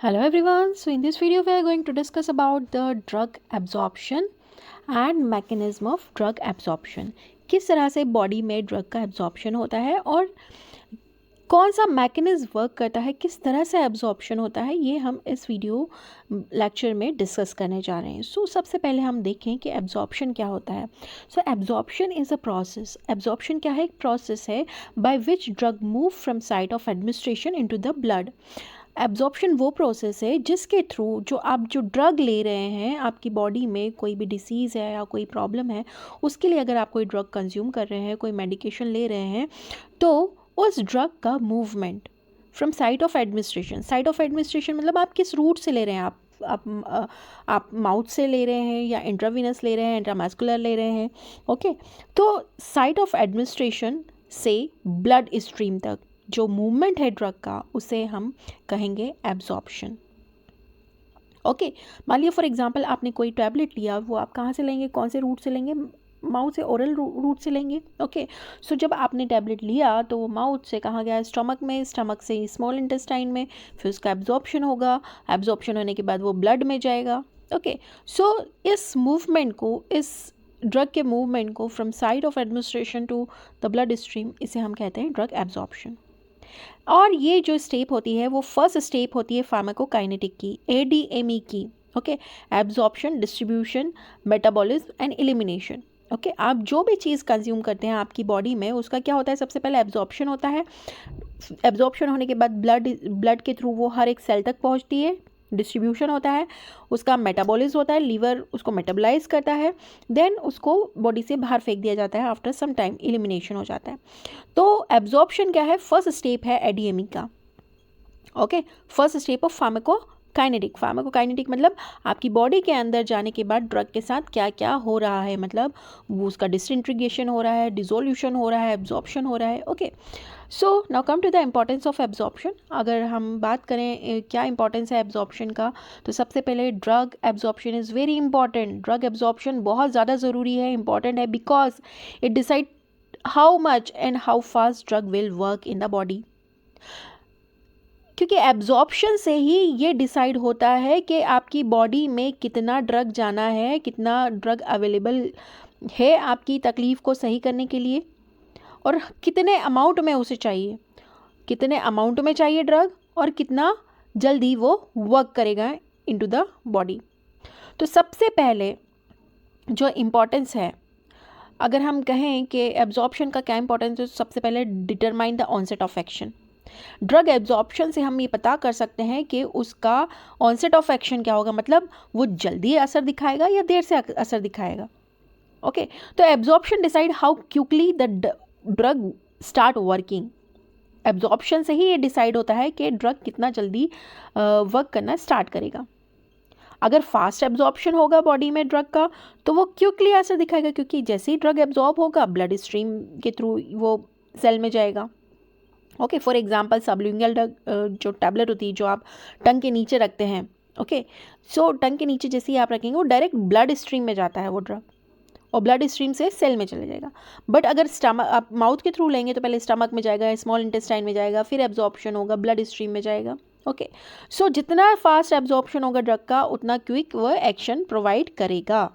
Hello everyone. So in this video we are going to discuss about the drug absorption and mechanism of drug absorption. किस तरह से body में drug का absorption होता है और कौन सा मैकेनिज्म वर्क करता है, किस तरह से एब्जॉर्प्शन होता है, ये हम इस वीडियो लेक्चर में डिस्कस करने जा रहे हैं. सबसे पहले हम देखें कि एब्जॉर्प्शन क्या होता है. Absorption is a process. Absorption क्या है? एक प्रोसेस है by which drug move from site of administration into the blood. Absorption वो प्रोसेस है जिसके थ्रू जो ड्रग ले रहे हैं, आपकी बॉडी में कोई भी डिसीज़ है या कोई प्रॉब्लम है, उसके लिए अगर आप कोई ड्रग कंज्यूम कर रहे हैं, कोई मेडिकेशन ले रहे हैं, तो उस ड्रग का movement from site of administration. Site of administration मतलब आप किस रूट से ले रहे हैं. आप माउथ से ले रहे हैं या इंट्रावीनस ले रहे हैं, इंट्रामस्कुलर ले रहे हैं. ओके, तो साइट ऑफ एडमिनिस्ट्रेशन से ब्लड स्ट्रीम तक जो मूवमेंट है ड्रग का, उसे हम कहेंगे एब्जॉर्प्शन. ओके, मान लिया फॉर एग्जांपल आपने कोई टैबलेट लिया, वो आप कहाँ से लेंगे, कौन से रूट से लेंगे? माउथ से, ओरल रूट से लेंगे. ओके, जब आपने टैबलेट लिया तो वो माउथ से कहाँ गया? स्टमक में, स्टमक से स्मॉल इंटेस्टाइन में, फिर उसका एब्जॉर्प्शन होगा. एब्जॉर्प्शन होने के बाद वो ब्लड में जाएगा. ओके, इस मूवमेंट को, इस ड्रग के मूवमेंट को from site of administration to the blood stream, इसे हम कहते हैं ड्रग एब्जॉर्प्शन. और ये जो स्टेप होती है वो फर्स्ट स्टेप होती है फार्माकोकाइनेटिक की, ADME की. Okay, absorption, distribution, metabolism and elimination. Okay, आप जो भी चीज़ कंज्यूम करते हैं आपकी बॉडी में, उसका क्या होता है? सबसे पहले एब्जॉर्प्शन होता है. एब्जॉर्प्शन होने के बाद ब्लड के थ्रू वो हर एक सेल तक पहुंचती है. डिस्ट्रीब्यूशन होता है, उसका मेटाबॉलिज्म होता है, लीवर उसको मेटाबोलाइज करता है, देन उसको बॉडी से बाहर फेंक दिया जाता है. आफ्टर सम टाइम एलिमिनेशन हो जाता है. तो एब्जॉर्प्शन क्या है? फर्स्ट स्टेप है ADME का. Okay, first step of pharmacokinetic. Pharmacokinetic मतलब आपकी बॉडी के अंदर जाने के बाद ड्रग के साथ क्या क्या हो रहा है, मतलब वो उसका डिसइंटीग्रेशन हो रहा है, डिसोल्यूशन हो रहा है, एब्जॉर्प्शन हो रहा है. Okay, now come to the importance of absorption. अगर हम बात करें क्या इंपॉर्टेंस है एब्जॉर्प्शन का, तो सबसे पहले drug absorption is very important. Drug absorption बहुत ज़्यादा ज़रूरी है, इंपॉर्टेंट है, because it decide how much and how fast drug will work in the body. क्योंकि एब्जॉर्प्शन से ही ये डिसाइड होता है कि आपकी बॉडी में कितना ड्रग जाना है, कितना ड्रग अवेलेबल है आपकी तकलीफ़ को सही करने के लिए, और कितने अमाउंट में उसे चाहिए, कितने अमाउंट में चाहिए ड्रग, और कितना जल्दी वो वर्क करेगा इनटू द बॉडी. तो सबसे पहले जो इम्पोर्टेंस है, अगर हम कहें कि एब्जॉर्प्शन का क्या इंपॉर्टेंस है, तो सबसे पहले determine the onset of action. Drug absorption से हम ये पता कर सकते हैं कि उसका ऑनसेट ऑफ एक्शन क्या होगा, मतलब वो जल्दी असर दिखाएगा या देर से असर दिखाएगा. ओके, तो absorption decide how quickly the drug start working. Absorption से ही ये डिसाइड होता है कि ड्रग कितना जल्दी वर्क करना स्टार्ट करेगा. अगर फास्ट एब्जॉर्प्शन होगा बॉडी में ड्रग का, तो वो क्विकली असर दिखाएगा, क्योंकि जैसे ही ड्रग एब्जॉर्ब होगा ब्लड स्ट्रीम के थ्रू वो सेल में जाएगा. Okay, for example sublingual drug जो टैबलेट होती है, जो आप टंग के नीचे रखते हैं. ओके, टंग के नीचे जैसे ही आप रखेंगे, वो डायरेक्ट ब्लड स्ट्रीम में जाता है वो ड्रग, और ब्लड स्ट्रीम से सेल में चले जाएगा. बट अगर स्टमक, आप माउथ के थ्रू लेंगे, तो पहले स्टमक में जाएगा, स्मॉल इंटेस्टाइन में जाएगा, फिर एब्जॉर्प्शन होगा, ब्लड स्ट्रीम में जाएगा. ओके, जितना फास्ट एब्जॉर्प्शन होगा ड्रग का, उतना क्विक वह एक्शन प्रोवाइड करेगा.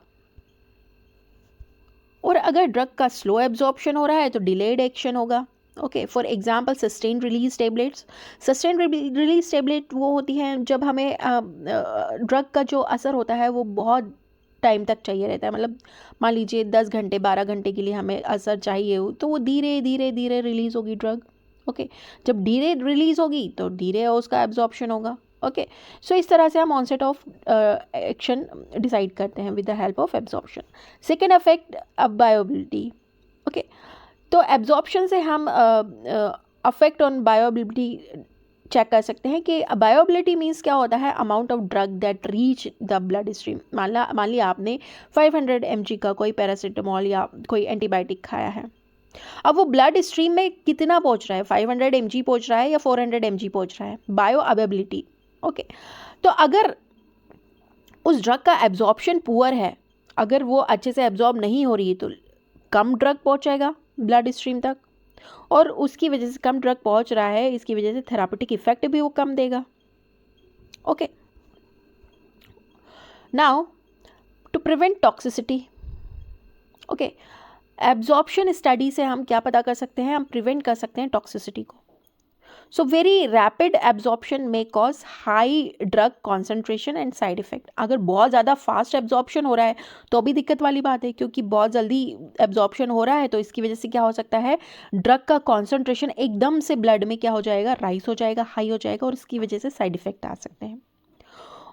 और अगर ड्रग का स्लो एब्जॉर्प्शन हो रहा है तो डिलेड एक्शन होगा. Okay, for example sustain release tablets. Sustain release tablet वो होती हैं जब हमें ड्रग का जो असर होता है वो बहुत टाइम तक चाहिए रहता है. मतलब मान लीजिए 10 घंटे 12 घंटे के लिए हमें असर चाहिए हो, तो वो धीरे धीरे धीरे रिलीज़ होगी ड्रग. ओके, जब धीरे रिलीज़ होगी तो धीरे उसका एब्जॉर्प्शन होगा. ओके, इस तरह से हम ऑनसेट ऑफ एक्शन डिसाइड करते हैं with the help of absorption. Second affect बायोबिलिटी. Okay, तो एब्जॉर्प्शन से हम अफेक्ट ऑन बायोबिलिटी चेक कर सकते हैं कि बायोबिलिटी मीन्स क्या होता है? Amount of drug that reach the blood stream. मान लिया आपने 500 mg का कोई पैरासीटामोल या कोई एंटीबायोटिक खाया है. अब वो ब्लड स्ट्रीम में कितना पहुंच रहा है? 500 mg पहुंच रहा है या 400 mg पहुंच रहा है? Bio availability. ओके, तो अगर उस ड्रग का एब्जॉर्प्शन पुअर है, अगर वो अच्छे से एब्जॉर्ब नहीं हो रही है, तो कम ड्रग पहुंचेगा ब्लड स्ट्रीम तक, और उसकी वजह से कम ड्रग पहुंच रहा है, इसकी वजह से थेरापेटिक इफेक्ट भी वो कम देगा. Okay, now to prevent toxicity, okay, absorption study से हम क्या पता कर सकते हैं, हम प्रिवेंट कर सकते हैं टॉक्सिसिटी को. सो वेरी रैपिड एब्जॉर्प्शन में cause high drug concentration and side effect. अगर बहुत ज़्यादा फास्ट एब्जॉर्प्शन हो रहा है तो भी दिक्कत वाली बात है, क्योंकि बहुत जल्दी एब्जॉर्प्शन हो रहा है तो इसकी वजह से क्या हो सकता है, ड्रग का कॉन्सेंट्रेशन एकदम से ब्लड में क्या हो जाएगा, राइज हो जाएगा, हाई हो जाएगा, और इसकी वजह से साइड इफेक्ट आ सकते हैं.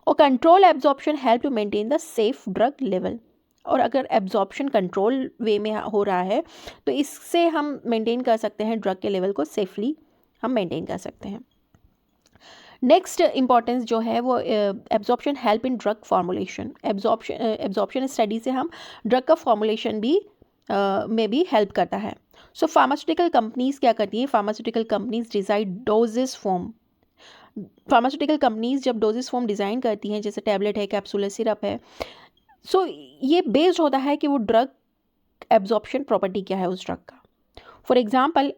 और control absorption help to maintain the safe drug level. और अगर एब्जॉर्प्शन कंट्रोल वे में हो रहा है तो इससे हम मेंटेन कर सकते हैं ड्रग के लेवल को, सेफली हम मेंटेन कर सकते हैं. नेक्स्ट इंपॉर्टेंस जो है वो absorption help in drug formulation. Absorption study से हम ड्रग का फॉर्मुलेशन भी में भी हेल्प करता है. सो फार्मास्यूटिकल कंपनीज क्या करती हैं, pharmaceutical companies design doses form. Pharmaceutical companies जब डोजेस फॉर्म डिज़ाइन करती हैं, जैसे टैबलेट है, कैप्सूल है, सिरप है, सो ये बेस्ड होता है कि वो ड्रग एब्जॉर्प्शन प्रॉपर्टी क्या है उस ड्रग का. फॉर एग्जांपल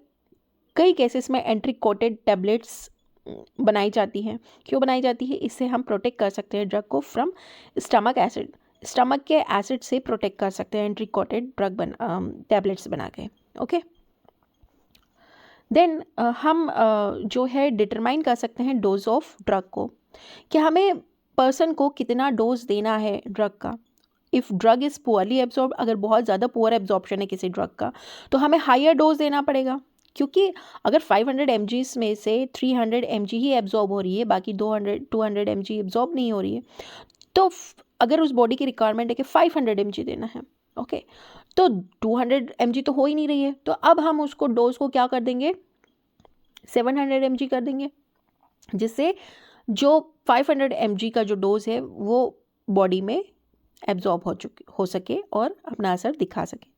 कई केसेस में एंट्री कोटेड टैबलेट्स बनाई जाती हैं. क्यों बनाई जाती है, इससे हम प्रोटेक्ट कर सकते हैं ड्रग को फ्रॉम स्टमक एसिड. स्टमक के एसिड से प्रोटेक्ट कर सकते हैं एंट्री कोटेड ड्रग टैबलेट्स बना के. ओके, देन हम जो है डिटरमाइन कर सकते हैं डोज ऑफ ड्रग को, कि हमें पर्सन को कितना डोज देना है ड्रग का. If drug is poorly absorb, अगर बहुत ज़्यादा पुअर एब्जॉर्प्शन है किसी ड्रग का तो हमें हायर डोज देना पड़ेगा, क्योंकि अगर 500 mg में से 300 mg ही एब्जॉर्ब हो रही है, बाकी 200 mg एब्जॉर्ब नहीं हो रही है, तो अगर उस बॉडी की रिक्वायरमेंट है कि 500 mg देना है, ओके, तो 200 mg तो हो ही नहीं रही है, तो अब हम उसको डोज को क्या कर देंगे, 700 mg कर देंगे, जिससे जो 500 mg का जो डोज है वो बॉडी में एब्जॉर्ब हो सके और अपना असर दिखा सके.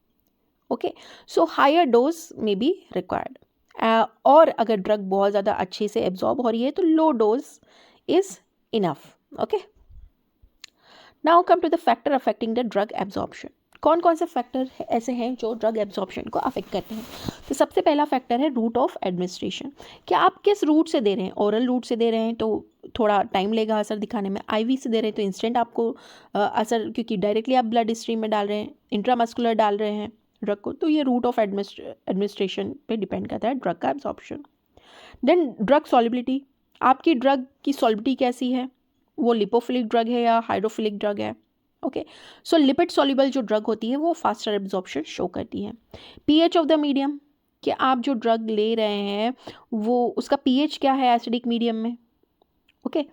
ओके, सो हायर डोज में बी रिक्वायर्ड. और अगर ड्रग बहुत ज़्यादा अच्छे से एब्जॉर्ब हो रही है तो low dose is enough. Okay, now come to the factor affecting the drug absorption. कौन कौन से फैक्टर ऐसे हैं जो ड्रग एब्जॉर्प्शन को अफेक्ट करते हैं. तो सबसे पहला फैक्टर है रूट ऑफ एडमिनिस्ट्रेशन. कि आप किस रूट से दे रहे हैं, ओरल रूट से दे रहे हैं तो थोड़ा टाइम लेगा असर दिखाने में, आईवी से दे रहे हैं तो इंस्टेंट आपको असर, क्योंकि डायरेक्टली आप ब्लड स्ट्रीम में डाल रहे हैं, इंट्रामस्कुलर डाल रहे हैं ड्रग को, तो ये रूट ऑफ एडमिनिस्ट्रेशन पे डिपेंड करता है ड्रग का एब्जॉर्प्शन. देन ड्रग सॉल्युबिलिटी, आपकी ड्रग की सॉल्युबिलिटी कैसी है, वो लिपोफिलिक ड्रग है या हाइड्रोफिलिक ड्रग है. ओके, सो लिपिड सॉल्युबल जो ड्रग होती है वो फास्टर एब्जॉर्प्शन शो करती है. पीएच ऑफ द मीडियम, कि आप जो ड्रग ले रहे हैं वो उसका पीएच क्या है एसिडिक मीडियम में. Okay,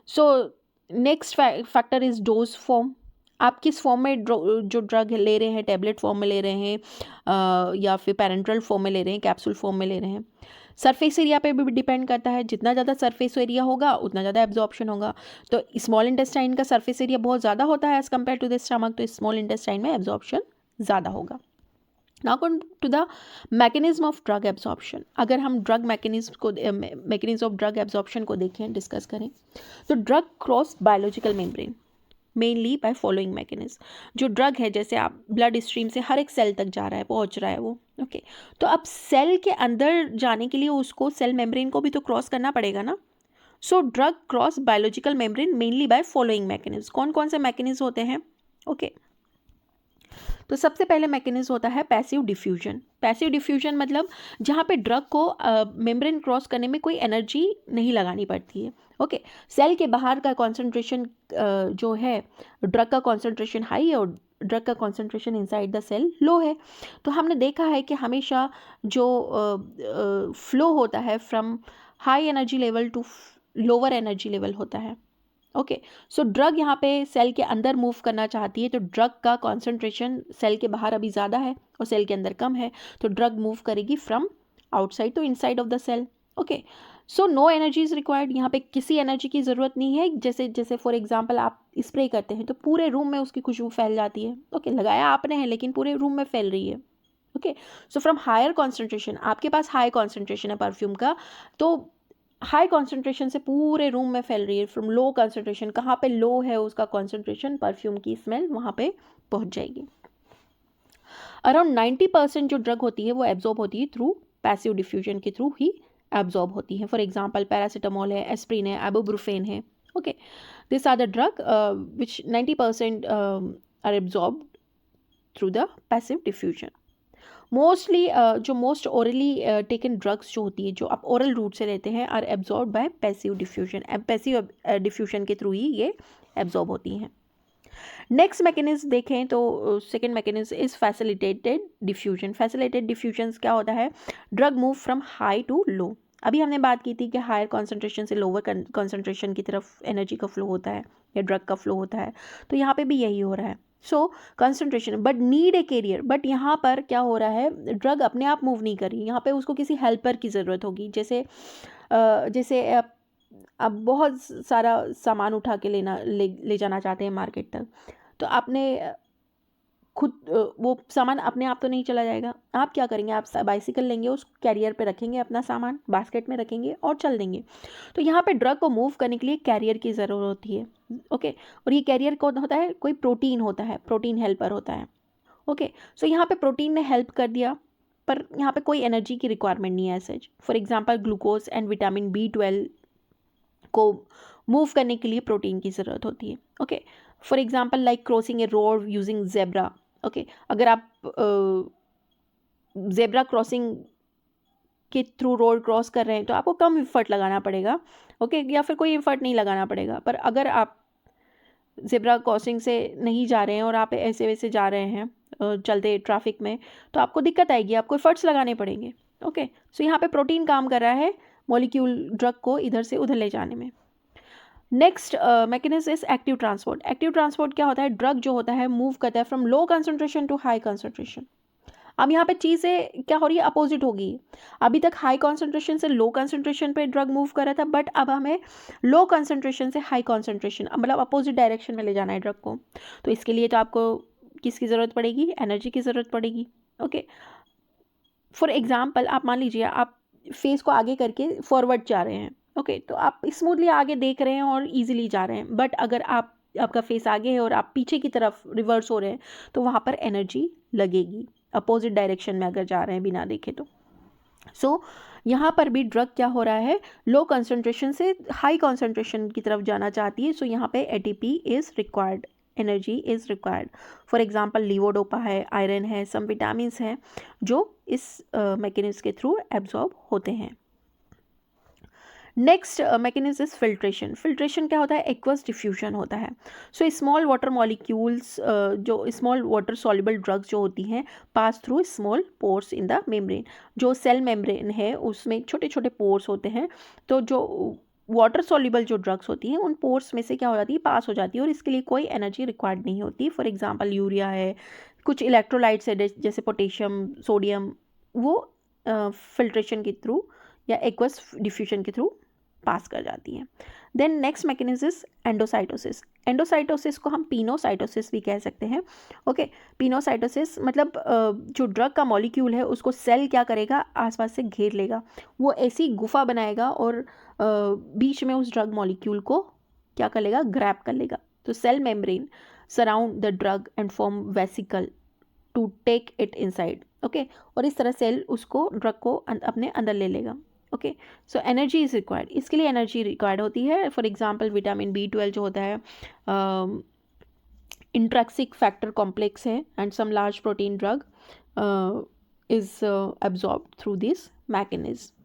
so next factor is dose form. आप किस फॉर्म में जो ड्रग ले रहे हैं, टैबलेट फॉर्म में ले रहे हैं या फिर पैरेंट्रल फॉर्म में ले रहे हैं, कैप्सूल फॉर्म में ले रहे हैं. सरफेस एरिया पे भी डिपेंड करता है, जितना ज़्यादा सरफेस एरिया होगा उतना ज़्यादा एब्जॉर्प्शन होगा. तो स्मॉल इंटेस्टाइन का सरफेस एरिया बहुत ज़्यादा होता है as compare to the stomach, तो स्मॉल इंटेस्टाइन में एब्जॉर्प्शन ज़्यादा होगा. Now come to the mechanism of drug absorption. अगर हम drug mechanism of drug absorption को देखें, डिस्कस करें, तो drug cross biological membrane mainly by following mechanism. जो ड्रग है, जैसे आप ब्लड स्ट्रीम से हर एक सेल तक जा रहा है, पहुंच रहा है वो, ओके, तो अब सेल के अंदर जाने के लिए उसको सेल मेम्ब्रेन को भी तो क्रॉस करना पड़ेगा ना. So drug cross biological membrane mainly by following mechanism. कौन कौन से मैकेनिज्म होते हैं, ओके, तो सबसे पहले मैकेनिज्म होता है पैसिव डिफ्यूजन. पैसिव डिफ्यूजन मतलब जहाँ पे ड्रग को मेम्ब्रेन क्रॉस करने में कोई एनर्जी नहीं लगानी पड़ती है. ओके, सेल के बाहर का कॉन्सेंट्रेशन जो है, ड्रग का कॉन्सेंट्रेशन हाई है और ड्रग का कॉन्सेंट्रेशन इनसाइड द सेल लो है. तो हमने देखा है कि हमेशा जो फ्लो होता है from high energy level to lower energy level होता है. ओके, सो ड्रग यहाँ पे सेल के अंदर मूव करना चाहती है, तो ड्रग का कॉन्सेंट्रेशन सेल के बाहर अभी ज़्यादा है और सेल के अंदर कम है, तो ड्रग मूव करेगी from outside to inside of the cell. Okay, so no energy is required. यहाँ पे किसी एनर्जी की ज़रूरत नहीं है. जैसे फॉर एग्जांपल आप स्प्रे करते हैं तो पूरे रूम में उसकी खुशबू फैल जाती है. ओके, लगाया आपने है लेकिन पूरे रूम में फैल रही है. Okay, so from higher concentration, आपके पास हाई कॉन्सेंट्रेशन है परफ्यूम का, तो हाई कॉन्सेंट्रेशन से पूरे रूम में फैल रही है. फ्रॉम लो कॉन्सेंट्रेशन, कहाँ पे लो है उसका कॉन्सेंट्रेशन, परफ्यूम की स्मेल वहाँ पे पहुँच जाएगी. अराउंड 90% जो ड्रग होती है वो एब्जॉर्ब होती है थ्रू पैसिव डिफ्यूजन के थ्रू ही एब्जॉर्ब होती है. फॉर एग्जांपल पैरासीटामोल है, एस्प्रिन है, आइबुप्रोफेन है. Okay, these are the drug which 90% are absorbed through the passive diffusion. Mostly जो मोस्ट ओरली टेकन ड्रग्स जो होती है, जो आप ओरल रूट से लेते हैं, are absorbed by passive diffusion. Passive diffusion के थ्रू ही ये एब्जॉर्ब होती हैं. नेक्स्ट मैकेनिज्म देखें तो second mechanism is facilitated diffusion. Facilitated diffusion क्या होता है? Drug move from high to low. अभी हमने बात की थी कि हायर कॉन्सेंट्रेशन से लोअर कॉन्सेंट्रेशन की तरफ एनर्जी का फ्लो होता है या ड्रग का फ्लो होता है, तो यहाँ पे भी यही हो रहा है. So concentration but need a carrier. But यहाँ पर क्या हो रहा है, ड्रग अपने आप मूव नहीं कर रही, यहाँ पे उसको किसी हेल्पर की ज़रूरत होगी. जैसे आप बहुत सारा सामान उठा के ले जाना चाहते हैं मार्केट तक, तो आपने खुद वो सामान अपने आप तो नहीं चला जाएगा. आप क्या करेंगे, आप बाइसिकल लेंगे, उस कैरियर पे रखेंगे अपना सामान, बास्केट में रखेंगे और चल देंगे. तो यहाँ पे ड्रग को मूव करने के लिए कैरियर की ज़रूरत होती है. ओके, और ये कैरियर कौन होता है? कोई प्रोटीन होता है, प्रोटीन हेल्पर होता है. ओके, सो यहाँ पे प्रोटीन ने हेल्प कर दिया, पर यहाँ पे कोई एनर्जी की रिक्वायरमेंट नहीं है such. For example glucose and vitamin B12 को मूव करने के लिए प्रोटीन की ज़रूरत होती है. Okay, for example like crossing A road using zebra. Okay, अगर आप जेब्रा क्रॉसिंग के थ्रू रोड क्रॉस कर रहे हैं तो आपको कम एफर्ट लगाना पड़ेगा. ओके, या फिर कोई एफर्ट नहीं लगाना पड़ेगा. पर अगर आप जेब्रा क्रॉसिंग से नहीं जा रहे हैं और आप ऐसे वैसे जा रहे हैं चलते ट्रैफिक में, तो आपको दिक्कत आएगी, आपको एफर्ट्स लगाने पड़ेंगे. ओके, सो यहाँ पे प्रोटीन काम कर रहा है मॉलिक्यूल ड्रग को इधर से उधर ले जाने में. Next mechanism is active transport. Active transport क्या होता है? ड्रग जो होता है मूव करता है from low concentration to high concentration. अब यहाँ पे चीज़ें क्या हो रही है? अपोजिट होगी. अभी तक हाई कंसंट्रेशन से लो कंसंट्रेशन पे ड्रग मूव कर रहा था, बट अब हमें लो कंसंट्रेशन से हाई कंसंट्रेशन, मतलब अपोजिट डायरेक्शन में ले जाना है ड्रग को. तो इसके लिए तो आपको किसकी ज़रूरत पड़ेगी? एनर्जी की ज़रूरत पड़ेगी. ओके, फॉर एग्जाम्पल आप मान लीजिए आप फेस को आगे करके फॉरवर्ड जा रहे हैं. ओके, तो आप स्मूथली आगे देख रहे हैं और इजीली जा रहे हैं. बट अगर आपका फेस आगे है और आप पीछे की तरफ रिवर्स हो रहे हैं, तो वहाँ पर एनर्जी लगेगी अपोजिट डायरेक्शन में अगर जा रहे हैं बिना देखे तो. सो यहाँ पर भी ड्रग क्या हो रहा है? लो कंसंट्रेशन से हाई कंसंट्रेशन की तरफ जाना चाहती है. सो यहाँ पे ATP is required, energy is required. For example levodopa है, आयरन है, सम विटामिन्स हैं जो इस मैकेनिज्म के थ्रू एब्जॉर्ब होते हैं. Next mechanism is filtration. Filtration क्या होता है? एक्वस डिफ्यूजन होता है. सो स्मॉल वाटर मॉलिक्यूल्स, जो स्मॉल वाटर सॉल्युबल ड्रग्स जो होती हैं, pass through small pores in the membrane. जो सेल मेम्ब्रेन है उसमें छोटे छोटे पोर्स होते हैं. तो जो वाटर सॉल्युबल जो ड्रग्स होती हैं उन पोर्स में से क्या हो जाती है? पास हो जाती है, और इसके लिए कोई एनर्जी रिक्वायर्ड नहीं होती. फॉर एग्जाम्पल यूरिया है, कुछ इलेक्ट्रोलाइट्स है जैसे पोटेशियम, सोडियम, वो फिल्ट्रेशन के थ्रू या एक्वस डिफ्यूजन के थ्रू पास कर जाती हैं. Then next mechanism is endocytosis. Endocytosis को हम पिनोसाइटोसिस भी कह सकते हैं. ओके, पिनोसाइटोसिस मतलब जो ड्रग का मॉलिक्यूल है उसको सेल क्या करेगा? आसपास से घेर लेगा, वो ऐसी गुफा बनाएगा और बीच में उस ड्रग मॉलिक्यूल को क्या कर लेगा? ग्रैब कर लेगा. तो cell membrane surround the drug and form vesicle to take it inside. Okay, और इस तरह सेल उसको ड्रग को अपने अंदर ले लेगा. Okay, so energy is required. इसके लिए एनर्जी रिक्वायर्ड होती है. फॉर एग्जांपल विटामिन B12 जो होता है इंट्रैक्सिक फैक्टर कॉम्प्लेक्स है, and some large protein drug is absorb through this mechanism.